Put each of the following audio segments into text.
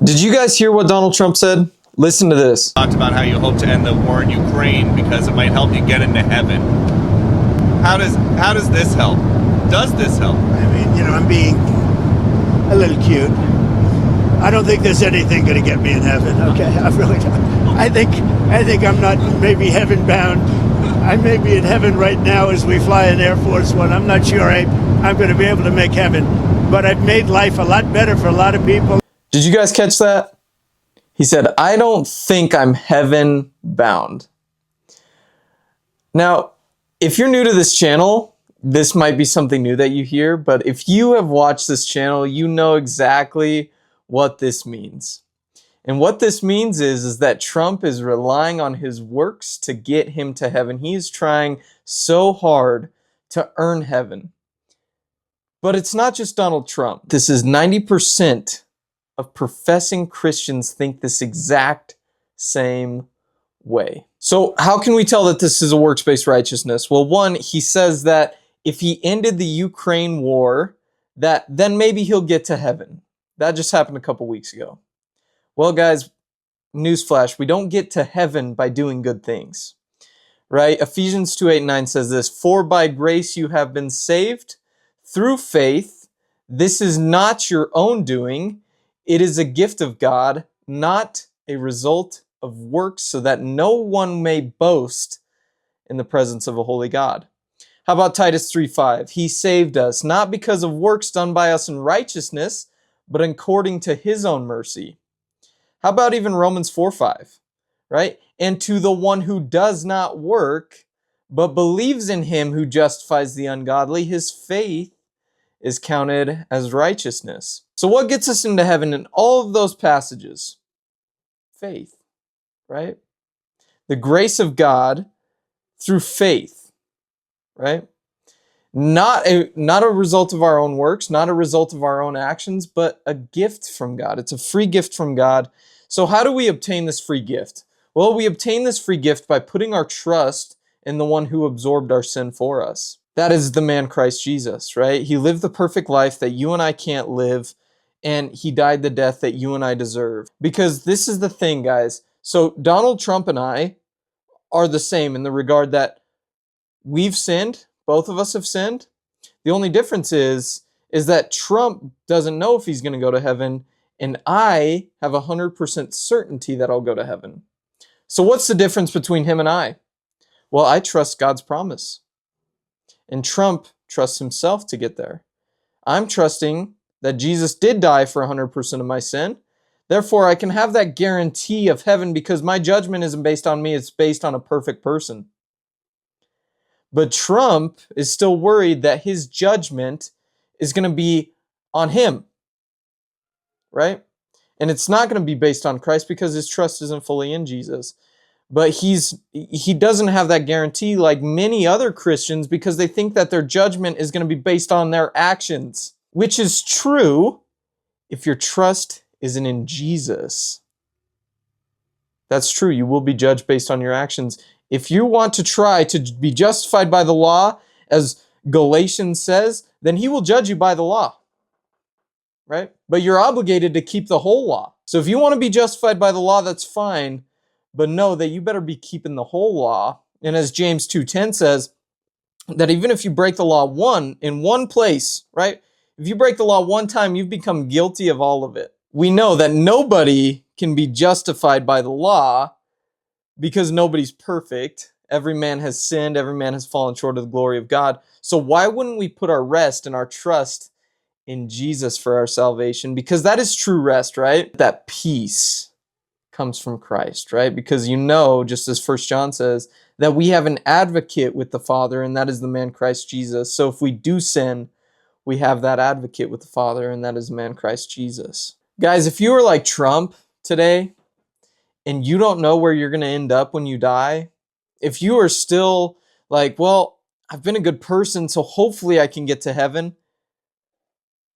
Did you guys hear what Donald Trump said? Listen to this. Talked about how you hope to end the war in Ukraine because it might help you get into heaven. How does this help? Does this help? I mean, I'm being a little cute. I don't think there's anything going to get me in heaven. Okay, I really don't. I think I'm not maybe heaven bound. I may be in heaven right now as we fly in Air Force One. I'm not sure I'm going to be able to make heaven, but I've made life a lot better for a lot of people. Did you guys catch that? He said, I don't think I'm heaven bound. Now, if you're new to this channel, this might be something new that you hear, but if you have watched this channel, you know exactly what this means. And what this means is that Trump is relying on his works to get him to heaven. He is trying so hard to earn heaven. But it's not just Donald Trump. This is 90% of professing Christians think this exact same way. So how can we tell that this is a works-based righteousness? Well, one, he says that if he ended the Ukraine war, that then maybe he'll get to heaven. That just happened a couple weeks ago. Well, guys, newsflash, we don't get to heaven by doing good things, right? Ephesians 2:8-9 says this, "For by grace you have been saved through faith. This is not your own doing. It is a gift of God, not a result of works, so that no one may boast in the presence of a holy God." How about Titus 3:5? He saved us, not because of works done by us in righteousness, but according to his own mercy. How about even Romans 4:5, right? And to the one who does not work, but believes in him who justifies the ungodly, his faith is counted as righteousness. So what gets us into heaven in all of those passages? Faith, right? The grace of God through faith, right? Not a result of our own works, not a result of our own actions, but a gift from God. It's a free gift from God. So how do we obtain this free gift? Well, we obtain this free gift by putting our trust in the one who absorbed our sin for us. That is the man Christ Jesus, right? He lived the perfect life that you and I can't live, and he died the death that you and I deserve. Because this is the thing, guys. So Donald Trump and I are the same in the regard that we've sinned. Both of us have sinned. The only difference is that Trump doesn't know if he's going to go to heaven, and I have 100% certainty that I'll go to heaven. So what's the difference between him and I? Well, I trust God's promise. And Trump trusts himself to get there. I'm trusting that Jesus did die for 100% of my sin. Therefore, I can have that guarantee of heaven because my judgment isn't based on me, it's based on a perfect person. But Trump is still worried that his judgment is going to be on him, right? And it's not going to be based on Christ because his trust isn't fully in Jesus. But he doesn't have that guarantee like many other Christians because they think that their judgment is going to be based on their actions, which is true if your trust isn't in Jesus. That's true. You will be judged based on your actions. If you want to try to be justified by the law, as Galatians says, then he will judge you by the law, right? But you're obligated to keep the whole law. So if you want to be justified by the law, that's fine. But know that you better be keeping the whole law. And as James 2:10 says, that even if you break the law in one place, right? If you break the law one time, you've become guilty of all of it. We know that nobody can be justified by the law because nobody's perfect. Every man has sinned. Every man has fallen short of the glory of God. So why wouldn't we put our rest and our trust in Jesus for our salvation? Because that is true rest, right? That peace comes from Christ, right? Because just as 1 John says, that we have an advocate with the Father, and that is the man Christ Jesus. So if we do sin, we have that advocate with the Father, and that is the man Christ Jesus. Guys, if you are like Trump today, and you don't know where you're going to end up when you die, if you are still like, well, I've been a good person, so hopefully I can get to heaven,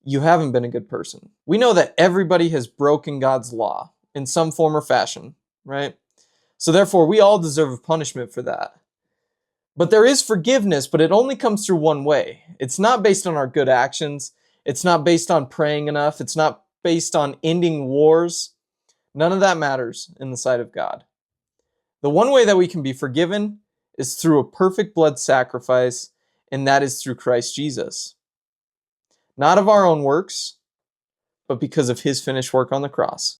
you haven't been a good person. We know that everybody has broken God's law in some form or fashion, right? So therefore, we all deserve a punishment for that. But there is forgiveness, but it only comes through one way. It's not based on our good actions. It's not based on praying enough. It's not based on ending wars. None of that matters in the sight of God. The one way that we can be forgiven is through a perfect blood sacrifice, and that is through Christ Jesus. Not of our own works, but because of his finished work on the cross.